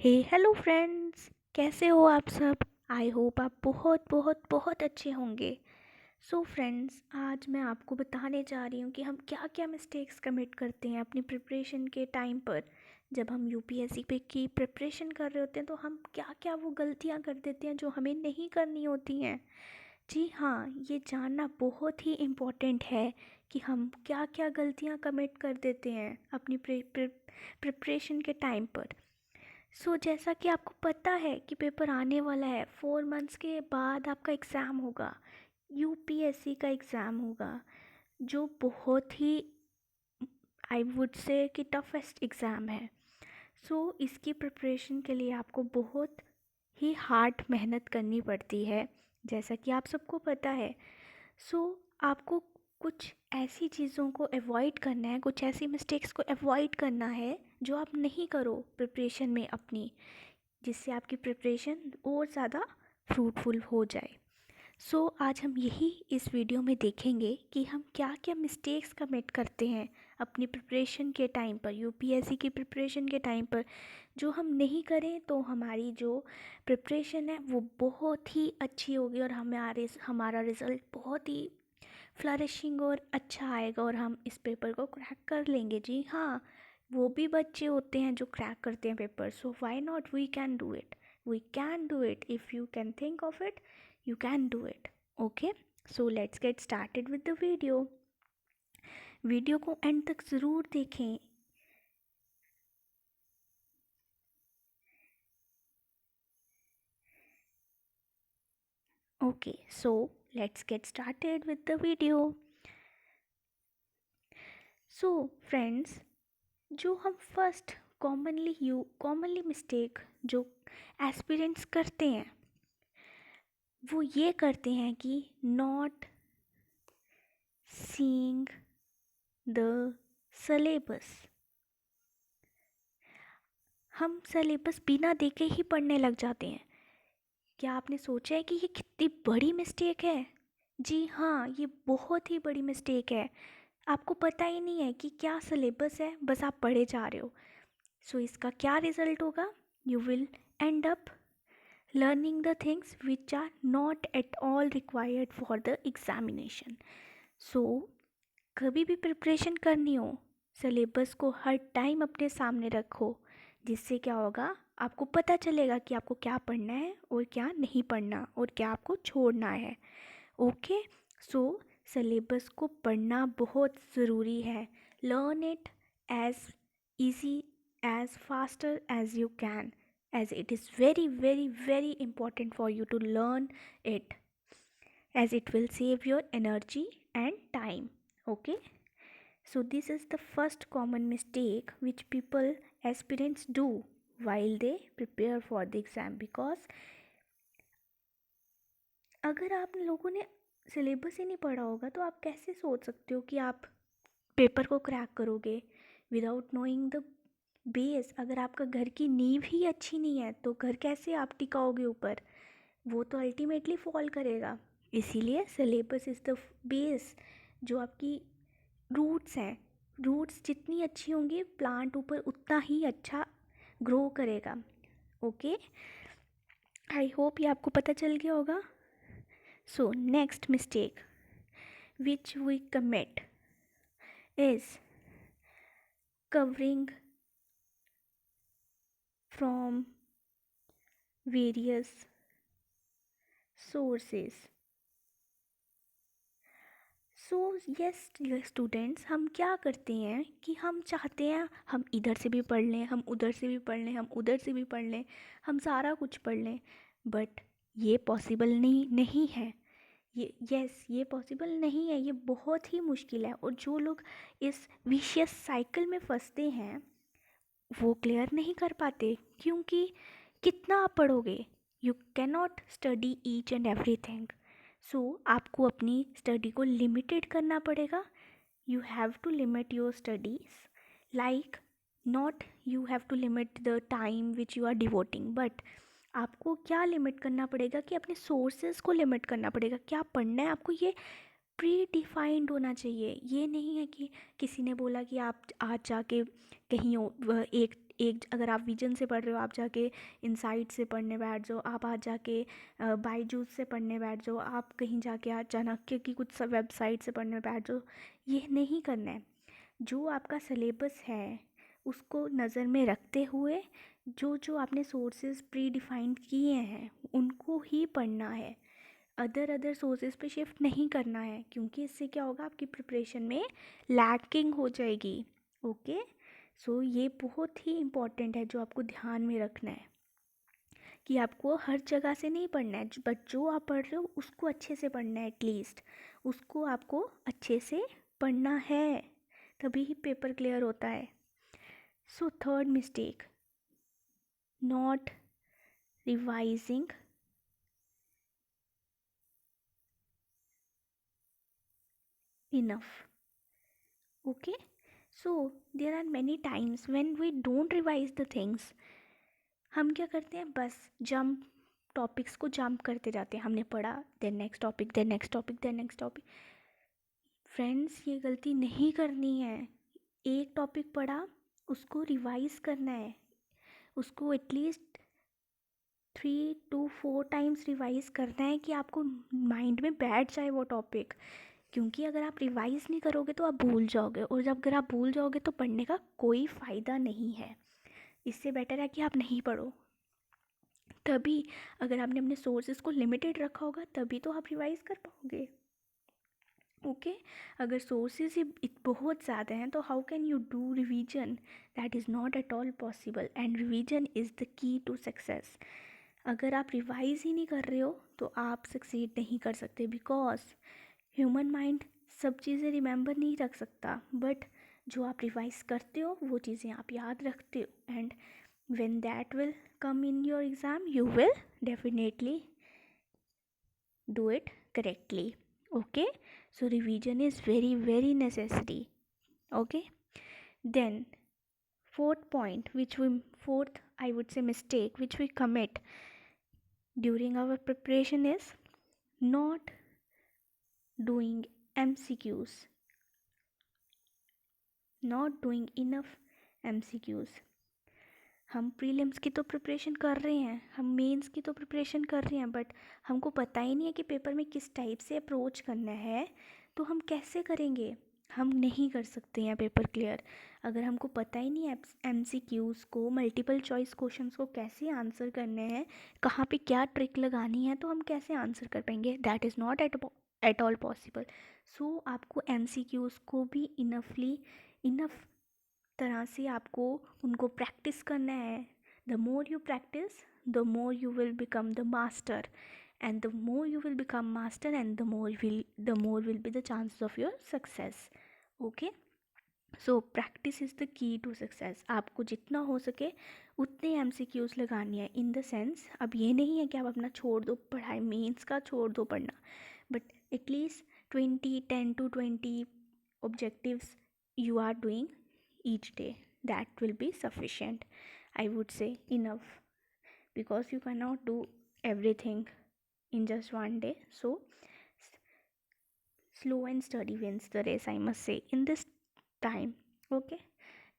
Hello friends, कैसे हो आप सब। आई होप आप बहुत बहुत बहुत अच्छे होंगे। सो फ्रेंड्स, आज मैं आपको बताने जा रही हूँ कि हम क्या क्या मिस्टेक्स कमिट करते हैं अपनी प्रिपरेशन के टाइम पर। जब हम यूपीएससी पे की प्रिपरेशन कर रहे होते हैं तो हम क्या क्या वो गलतियाँ कर देते हैं जो हमें नहीं करनी होती हैं। जी हाँ, ये जानना बहुत ही इम्पोर्टेंट है कि हम क्या क्या गलतियाँ कमिट कर देते हैं अपनी प्रिपरेशन के टाइम पर। जैसा कि आपको पता है कि पेपर आने वाला है, 4 मंथ्स के बाद आपका एग्ज़ाम होगा, यूपीएससी का एग्ज़ाम होगा, जो बहुत ही आई वुड से कि टफेस्ट एग्ज़ाम है। इसकी प्रिपरेशन के लिए आपको बहुत ही हार्ड मेहनत करनी पड़ती है, जैसा कि आप सबको पता है। सो आपको कुछ ऐसी चीज़ों को अवॉइड करना है, कुछ ऐसी मिस्टेक्स को अवॉइड करना है जो आप नहीं करो प्रिपरेशन में अपनी, जिससे आपकी प्रिपरेशन और ज़्यादा फ्रूटफुल हो जाए। आज हम यही इस वीडियो में देखेंगे कि हम क्या क्या मिस्टेक्स कमिट करते हैं अपनी प्रिपरेशन के टाइम पर, यूपीएससी की प्रिपरेशन के टाइम पर। जो हम नहीं करें तो हमारी जो प्रिपरेशन है वो बहुत ही अच्छी होगी और हमारा रिज़ल्ट बहुत ही फ्लरिशिंग और अच्छा आएगा और हम इस पेपर को क्रैक कर लेंगे। जी हाँ, वो भी बच्चे होते हैं जो क्रैक करते हैं paper. So why not, we can do it. We can do it if you can think of it, you can do it. Okay, so let's get started with the video को and तक ज़रूर देखें। Okay, so let's get started with the video. So friends, जो हम first commonly mistake जो aspirants करते हैं वो ये करते हैं कि नॉट सीइंग द सिलेबस। हम सिलेबस बिना देखे ही पढ़ने लग जाते हैं। क्या आपने सोचा है कि ये कितनी बड़ी मिस्टेक है। जी हाँ, ये बहुत ही बड़ी मिस्टेक है। आपको पता ही नहीं है कि क्या सिलेबस है, बस आप पढ़े जा रहे हो। इसका क्या रिजल्ट होगा? You will end up learning the things which are not at all required for the examination. So कभी भी प्रिपरेशन करनी हो, सिलेबस को हर टाइम अपने सामने रखो, जिससे क्या होगा, आपको पता चलेगा कि आपको क्या पढ़ना है और क्या नहीं पढ़ना और क्या आपको छोड़ना है। ओके, सो सिलेबस को पढ़ना बहुत ज़रूरी है। Learn it as easy as faster as you can, as it is very very very important for you to learn it, as it will save your energy and time. Okay, so this is the first common mistake which people aspirants do while they prepare for the exam, because अगर आप लोगों ने syllabus ही नहीं पढ़ा होगा तो आप कैसे सोच सकते हो कि आप पेपर को क्रैक करोगे विदाउट नोइंग द बेस। अगर आपका घर की नींव ही अच्छी नहीं है तो घर कैसे आप टिकाओगे ऊपर, वो तो अल्टीमेटली फॉल करेगा। इसीलिए सिलेबस इज़ द बेस, जो आपकी रूट्स हैं। रूट्स जितनी अच्छी होंगी, प्लांट ऊपर उतना ही अच्छा ग्रो करेगा। ओके, आई होप ये आपको पता चल गया होगा। So next mistake which we commit is covering from various sources. So yes students, हम क्या करते हैं कि हम चाहते हैं हम इधर से भी पढ़ लें, हम उधर से भी पढ़ लें, हम उधर से भी पढ़ लें, हम सारा कुछ पढ़ लें, बट ये पॉसिबल नहीं है। ये पॉसिबल नहीं है, ये बहुत ही मुश्किल है। और जो लोग इस विशियस साइकिल में फंसते हैं वो क्लियर नहीं कर पाते, क्योंकि कितना आप पढ़ोगे, you can not study each and everything. आपको अपनी स्टडी को लिमिटेड करना पड़ेगा। You have to limit your studies, like not you have to limit the time which you are devoting, but आपको क्या लिमिट करना पड़ेगा कि अपने सोर्सेज को लिमिट करना पड़ेगा। क्या पढ़ना है आपको, ये प्री डिफाइंड होना चाहिए। ये नहीं है कि किसी ने बोला कि आप आज जाके कहीं एक अगर आप विजन से पढ़ रहे हो, आप जाके इनसाइट से पढ़ने बैठ जाओ, आप आज जाके बायजूस से पढ़ने बैठ जाओ, आप कहीं जाके आज चाणक्य की कुछ वेबसाइट से पढ़ने बैठ जाओ। ये नहीं करना है। जो आपका सिलेबस है उसको नज़र में रखते हुए जो जो आपने सोर्सेज प्री डिफाइंड किए हैं उनको ही पढ़ना है। अदर सोर्सेज पे शिफ्ट नहीं करना है, क्योंकि इससे क्या होगा, आपकी प्रिपरेशन में लैकिंग हो जाएगी। ओके, सो ये बहुत ही इम्पॉर्टेंट है जो आपको ध्यान में रखना है कि आपको हर जगह से नहीं पढ़ना है, बट जो आप पढ़ रहे हो उसको अच्छे से पढ़ना है। एटलीस्ट उसको आपको अच्छे से पढ़ना है, तभी ही पेपर क्लियर होता है। So third mistake, not revising enough. Okay, so there are many times when we don't revise the things. हम क्या करते हैं, बस जंप टॉपिक्स को जंप करते जाते हैं। हमने पढ़ा, then next topic, then next topic, then next topic. Friends, ये गलती नहीं करनी है। एक टॉपिक पढ़ा, उसको रिवाइज करना है, उसको एटलीस्ट 3 to 4 टाइम्स रिवाइज करना है कि आपको माइंड में बैठ जाए वो टॉपिक। क्योंकि अगर आप रिवाइज नहीं करोगे तो आप भूल जाओगे, और जब अगर आप भूल जाओगे तो पढ़ने का कोई फ़ायदा नहीं है। इससे बेटर है कि आप नहीं पढ़ो। तभी अगर आपने अपने सोर्सेज को लिमिटेड रखा होगा तभी तो आप रिवाइज कर पाओगे। ओके, अगर सोर्सेज ही बहुत ज़्यादा हैं तो how can you do revision? That is not at all possible, and revision is the key to success. अगर आप रिवाइज ही नहीं कर रहे हो तो आप सक्सीड नहीं कर सकते, बिकॉज ह्यूमन माइंड सब चीज़ें रिमेंबर नहीं रख सकता, बट जो आप रिवाइज करते हो वो चीज़ें आप याद रखते हो, and when that will come in your exam, you will definitely do it correctly. Okay, so revision is very very necessary. Okay, then fourth I would say mistake which we commit during our preparation is not doing MCQs, not doing enough MCQs. हम prelims की तो preparation कर रहे हैं, हम mains की तो preparation कर रहे हैं, बट हमको पता ही नहीं है कि पेपर में किस टाइप से अप्रोच करना है, तो हम कैसे करेंगे? हम नहीं कर सकते हैं पेपर क्लियर अगर हमको पता ही नहीं है MCQs को, मल्टीपल चॉइस क्वेश्चंस को कैसे आंसर करने हैं, कहाँ पे क्या ट्रिक लगानी है, तो हम कैसे आंसर कर पाएंगे? That is not at all possible. So आपको MCQs को भी इनफ तरह से आपको उनको प्रैक्टिस करना है। The more you practice, the more you will become the master, and the more you will become master, and the more will be the chances of your success. Okay, so practice is the key to success. आपको जितना हो सके उतने MCQs लगानी है, इन the sense अब ये नहीं है कि आप अपना छोड़ दो पढ़ाई, मेंस का छोड़ दो पढ़ना, but at least 10 to 20 objectives you are doing each day, that will be sufficient, I would say enough, because you cannot do everything in just one day. So slow and steady wins the race, I must say, in this time. Okay,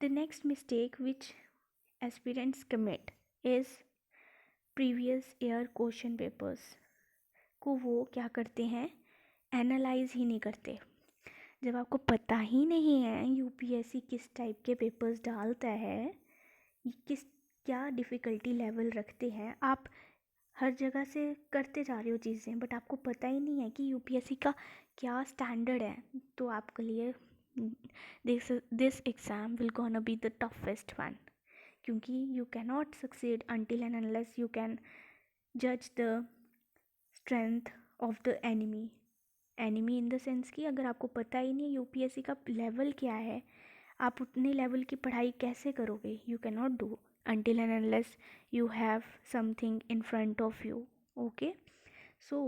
the next mistake which aspirants commit is previous year question papers को वो क्या करते हैं, analyse ही नहीं करते। जब आपको पता ही नहीं है यूपीएससी किस टाइप के पेपर्स डालता है, किस क्या डिफ़िकल्टी लेवल रखते हैं, आप हर जगह से करते जा रहे हो चीज़ें, बट आपको पता ही नहीं है कि यूपीएससी का क्या स्टैंडर्ड है, तो आपके लिए this exam will gonna be the toughest one, क्योंकि you can not succeed until and unless you can जज the strength of the enemy in the sense कि अगर आपको पता ही नहीं यूपीएससी का लेवल क्या है, आप उतने लेवल की पढ़ाई कैसे करोगे? You can not do until and unless you have something in front of you. Okay, so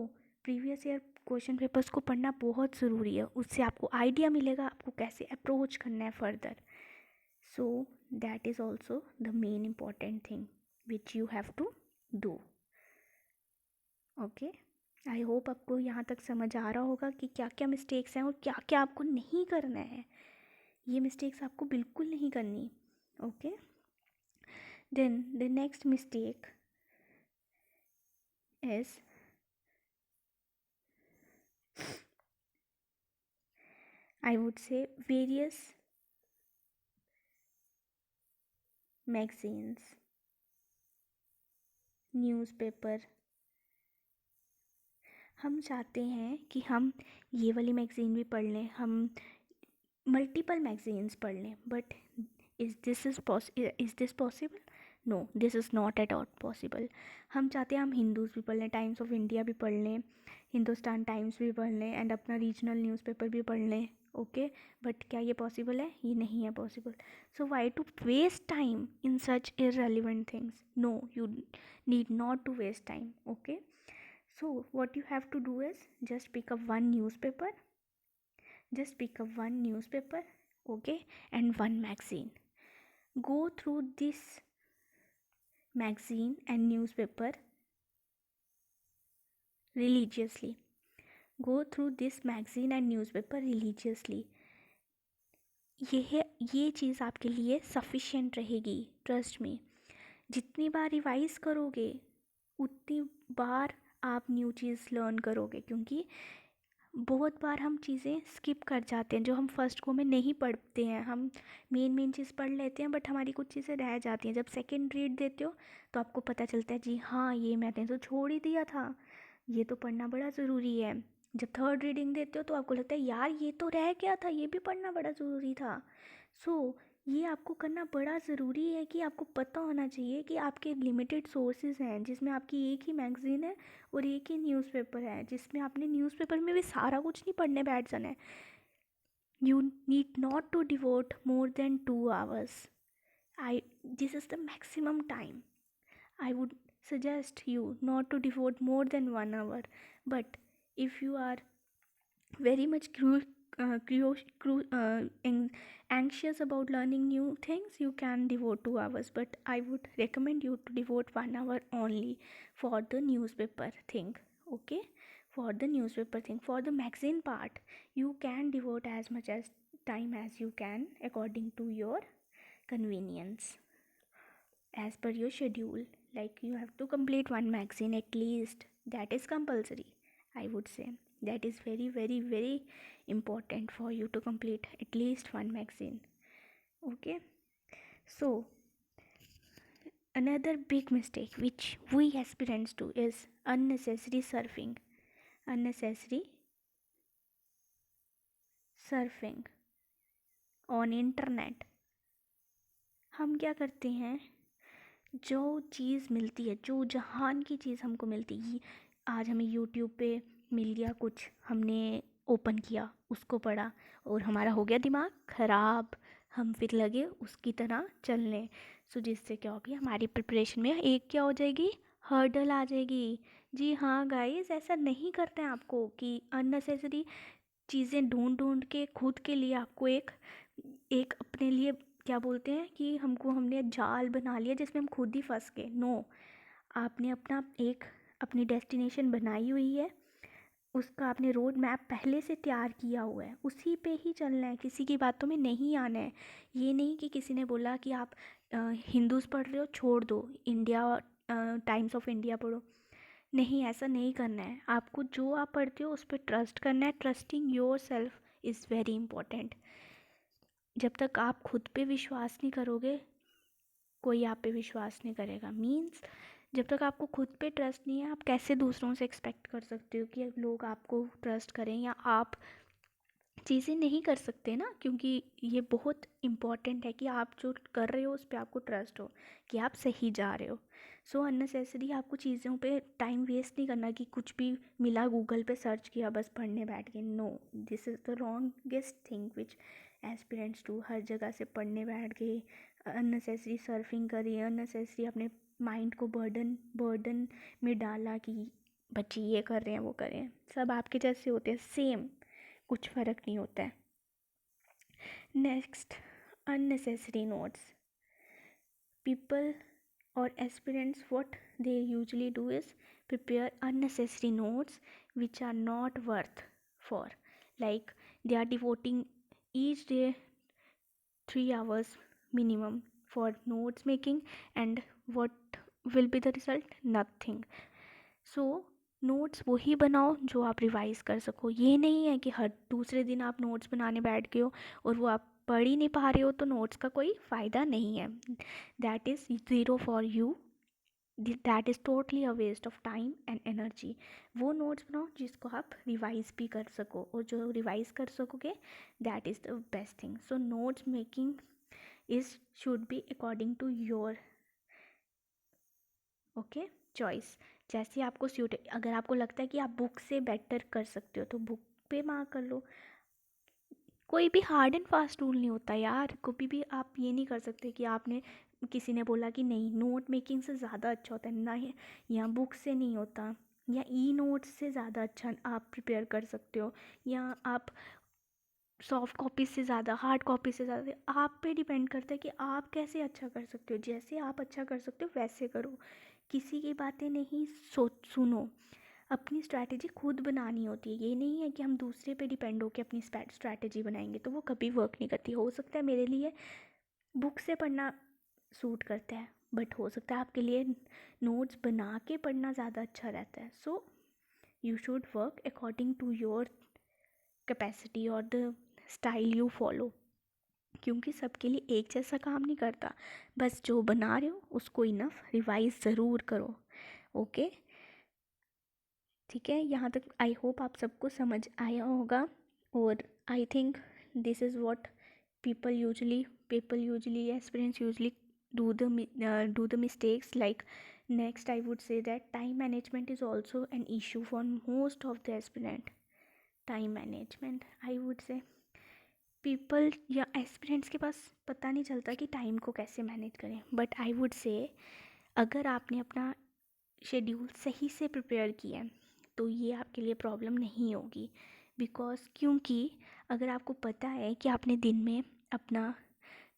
previous year question papers को पढ़ना बहुत ज़रूरी है, उससे आपको आइडिया मिलेगा आपको कैसे अप्रोच करना है further. So that is also the main important thing which you have to do. Okay, I hope आपको यहाँ तक समझ आ रहा होगा कि क्या क्या मिस्टेक्स हैं और क्या क्या आपको नहीं करना है। ये मिस्टेक्स आपको बिल्कुल नहीं करनी। Okay, Then the next mistake is I would say various magazines, newspaper. हम चाहते हैं कि हम ये वाली मैगज़ीन भी पढ़ लें, हम मल्टीपल मैगज़ीन्स पढ़ लें, but is this possible? No, this is not at all possible. हम चाहते हैं हम हिंदूज़ भी पढ़ लें, टाइम्स ऑफ इंडिया भी पढ़ लें, हिंदुस्तान टाइम्स भी पढ़ लें एंड अपना रीजनल न्यूज़पेपर भी पढ़ लें, ओके, बट क्या ये पॉसिबल है? ये नहीं है possible. So why to waste time in such irrelevant things? No, you need not to waste time, okay. So what you have to do is just pick up one newspaper, okay, and one magazine. Go through this magazine and newspaper religiously. Go through this magazine and newspaper religiously. ये चीज़ आपके लिए sufficient रहेगी, trust me. जितनी बार revise करोगे उतनी बार आप new चीज़ learn करोगे, क्योंकि बहुत बार हम चीज़ें स्किप कर जाते हैं जो हम फर्स्ट गो में नहीं पढ़ते हैं. हम मेन चीज़ पढ़ लेते हैं बट हमारी कुछ चीज़ें रह जाती हैं. जब सेकंड रीड देते हो तो आपको पता चलता है जी हाँ, ये मैंने तो छोड़ ही दिया था, ये तो पढ़ना बड़ा ज़रूरी है. जब थर्ड रीडिंग देते हो तो आपको लगता है यार ये तो रह गया था, ये भी पढ़ना बड़ा ज़रूरी था. सो ये आपको करना बड़ा ज़रूरी है कि आपको पता होना चाहिए कि आपके लिमिटेड सोर्सेज हैं जिसमें आपकी एक ही मैगज़ीन है और एक ही न्यूज़पेपर है, जिसमें आपने न्यूज़पेपर में भी सारा कुछ नहीं पढ़ने बैठ जाना है. You need not to devote more than 2 hours. I This is the maximum time. I would suggest you not to devote more than 1 hour. But if you are very much anxious about learning new things, you can devote 2 hours. But I would recommend you to devote 1 hour only for the newspaper thing. Okay, for the newspaper thing. For the magazine part, you can devote as much as time as you can according to your convenience, as per your schedule. Like you have to complete one magazine at least. That is compulsory, I would say. That is very, very, very important for you to complete at least one magazine. Okay. So another big mistake which we aspirants do is unnecessary surfing. Unnecessary surfing on internet. हम क्या करते हैं, जो चीज़ मिलती है, जो जहान की चीज़ हमको मिलती है, आज हमें यूट्यूब पे मिल गया कुछ, हमने ओपन किया, उसको पढ़ा और हमारा हो गया दिमाग ख़राब. हम फिर लगे उसकी तरह चलने. सो जिससे क्या होगी, हमारी प्रिपरेशन में एक क्या हो जाएगी, हर्डल आ जाएगी. जी हाँ गाइस, ऐसा नहीं करते हैं आपको कि अननेसेसरी चीज़ें ढूंढ ढूंढ के खुद के लिए आपको एक एक अपने लिए क्या बोलते हैं कि हमने जाल बना लिया जिसमें हम खुद ही फंस गए. नो, आपने अपनी डेस्टिनेशन बनाई हुई है, उसका आपने रोड मैप पहले से तैयार किया हुआ है, उसी पे ही चलना है, किसी की बातों में नहीं आना है. ये नहीं कि किसी ने बोला कि आप हिंदूज़ पढ़ रहे हो, छोड़ दो इंडिया, टाइम्स ऑफ इंडिया पढ़ो. नहीं, ऐसा नहीं करना है. आपको जो आप पढ़ते हो उस पर ट्रस्ट करना है. Trusting your self is very important. जब तक आप खुद पे विश्वास नहीं करोगे, कोई आप पे विश्वास नहीं करेगा. मीन्स जब तक आपको खुद पे ट्रस्ट नहीं है, आप कैसे दूसरों से एक्सपेक्ट कर सकते हो कि लोग आपको ट्रस्ट करें, या आप चीज़ें नहीं कर सकते ना, क्योंकि ये बहुत इम्पॉर्टेंट है कि आप जो कर रहे हो उस पर आपको ट्रस्ट हो कि आप सही जा रहे हो. सो अननेसेसरी आपको चीज़ों पे टाइम वेस्ट नहीं करना कि कुछ भी मिला गूगल पे सर्च किया बस पढ़ने बैठ गए. No, this is the wrongest thing which aspirants do. हर जगह से पढ़ने बैठ गए, अननेसेसरी सर्फिंग करी, अननेसेसरी अपने माइंड को बर्डन में डाला कि बच्चे ये कर रहे हैं वो कर रहे हैं. सब आपके जैसे होते हैं, सेम, कुछ फ़र्क नहीं होता है. Next, unnecessary notes. People or aspirants, what they usually do is prepare unnecessary notes which are not worth for. Like they are devoting each day 3 hours minimum for notes making, and what will be the result? Nothing. So notes वही बनाओ जो आप revise कर सको। ये नहीं है कि हर दूसरे दिन आप नोट्स बनाने बैठ गए हो और वो आप पढ़ ही नहीं पा रहे हो तो नोट्स का कोई फ़ायदा नहीं है। That is zero for you, that is totally a waste of time and energy. वो नोट्स बनाओ जिसको आप रिवाइज भी कर सको, और जो रिवाइज कर सकोगे that is the best thing. So notes making is should be according to your okay choice. जैसे आपको सूट, अगर आपको लगता है कि आप बुक से बेटर कर सकते हो तो बुक पे मार्क कर लो। कोई भी हार्ड एंड फास्ट रूल नहीं होता यार। कभी भी आप ये नहीं कर सकते कि आपने किसी ने बोला कि नहीं नोट मेकिंग से ज़्यादा अच्छा होता है ना, या बुक से नहीं होता, या ई नोट्स से ज़्यादा अच्छा आप प्रिपेयर कर सकते हो, या आप सॉफ्ट कॉपी से ज़्यादा, हार्ड कॉपी से ज़्यादा। आप पे डिपेंड करता है कि आप कैसे अच्छा कर सकते हो। जैसे आप अच्छा कर सकते हो वैसे करो, किसी की बातें नहीं सोच सुनो। अपनी स्ट्रैटेजी खुद बनानी होती है। ये नहीं है कि हम दूसरे पे डिपेंड होकर अपनी स्ट्रैटेजी बनाएंगे, तो वो कभी वर्क नहीं करती। हो सकता है मेरे लिए बुक से पढ़ना सूट करता है, बट हो सकता है आपके लिए नोट्स बना के पढ़ना ज़्यादा अच्छा रहता है। So you should work according to your capacity और द स्टाइल यू फॉलो, क्योंकि सबके लिए एक जैसा काम नहीं करता। बस जो बना रहे हो उसको इनफ रिवाइज ज़रूर करो। ओके ठीक है, यहाँ तक आई होप आप सबको समझ आया होगा। और I think this is what people usually aspirants usually do the mistakes. Like next I would say that time management is also an issue for most of the aspirant. Time management, I would say, people या aspirants के पास पता नहीं चलता कि time को कैसे manage करें। But I would say अगर आपने अपना शेड्यूल सही से प्रिपेयर किया है तो ये आपके लिए प्रॉब्लम नहीं होगी। बिकॉज क्योंकि अगर आपको पता है कि आपने दिन में अपना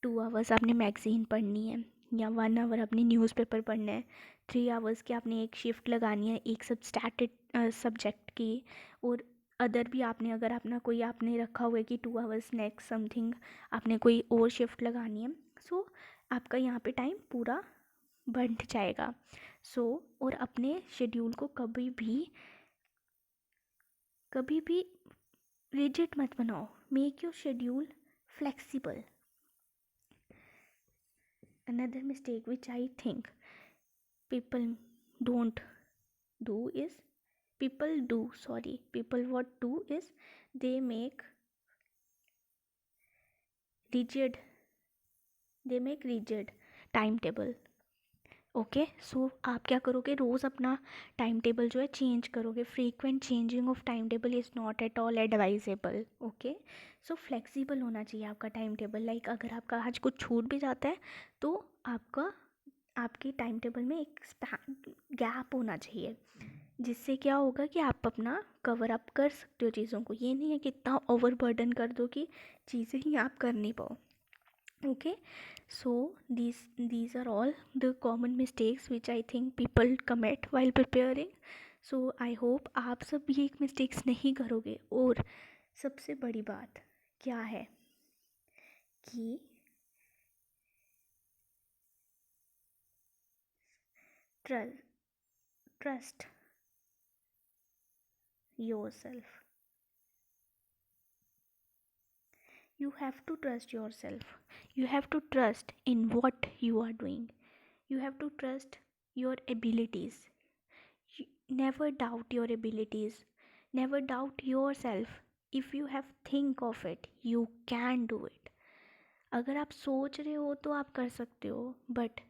2 आवर्स आपने मैगज़ीन पढ़नी है, या 1 आवर आपने न्यूज़पेपर पढ़ना है, 3 आवर्स की आपने एक शिफ्ट लगानी है एक सब्जेक्ट की, और अदर भी आपने अगर अपना कोई आपने रखा हुआ है कि 2 आवर्स नेक्स्ट समथिंग आपने कोई और शिफ्ट लगानी है। सो आपका यहाँ पे टाइम पूरा बढ़ जाएगा। सो और अपने शेड्यूल को कभी भी रिजिड मत बनाओ। Make your schedule flexible. Another mistake which I think people don't do is people what do is they make rigid rigid timetable। Okay so आप क्या करोगे, रोज़ अपना टाइम टेबल जो है चेंज करोगे। Frequent changing of time table is not at all advisable. Okay so flexible होना चाहिए आपका टाइम टेबल। लाइक अगर आपका आज कुछ छूट भी जाता है तो आपके टाइम टेबल में एक गैप होना चाहिए, जिससे क्या होगा कि आप अपना कवर अप कर सकते हो चीज़ों को। ये नहीं है कि इतना ओवरबर्डन कर दो कि चीज़ें ही आप कर नहीं पाओ। Okay, so these are all the common mistakes which I think people commit while preparing. So I hope आप सब ये मिस्टेक्स नहीं करोगे। और सबसे बड़ी बात क्या है कि trust yourself. You have to trust yourself. You have to trust in what you are doing. You have to trust your abilities. Never doubt your abilities. Never doubt yourself. If you have think of it, you can do it. अगर आप सोच रहे हो तो आप कर सकते हो, but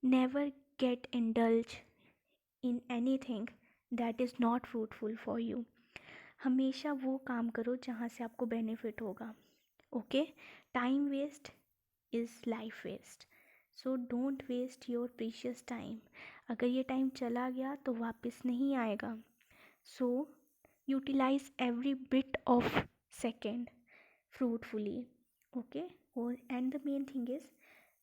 never get indulge in anything that is not fruitful for you. हमेशा वो काम करो जहाँ से आपको बेनिफिट होगा। Okay, time waste is life waste. So don't waste your precious time. अगर ये टाइम चला गया तो वापस नहीं आएगा। So utilise every bit of second fruitfully. Okay, और and the main thing is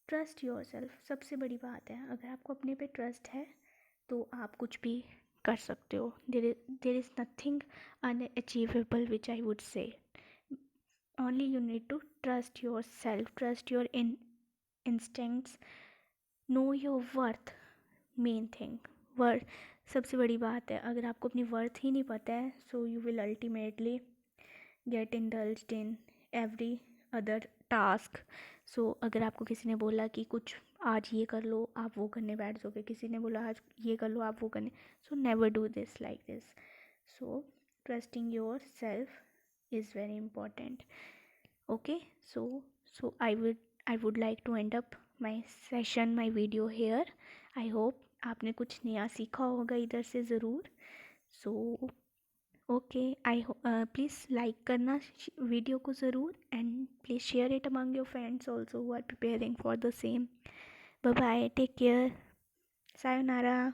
trust yourself. सबसे बड़ी बात है, अगर आपको अपने पे ट्रस्ट है तो आप कुछ भी कर सकते हो। There is nothing unachievable which I would say. only you need to trust yourself, trust your instincts, know your worth, main thing. Worth सबसे बड़ी बात है। अगर आपको अपनी वर्थ ही नहीं पता है, so you will ultimately get indulged in every other task. So अगर आपको किसी ने बोला कि कुछ आज ये कर लो, आप वो करने बैठ जाओगे, किसी ने बोला आज ये कर लो, आप वो करने, so never do this like this. So trusting your self is very important. Okay, so I would like to end up my session, my video here. I hope आपने कुछ नया सीखा होगा इधर से ज़रूर। सो ओके, प्लीज़ लाइक करना video को ज़रूर, and please share it among your friends also who are preparing for the same. Bye bye, take care, sayonara.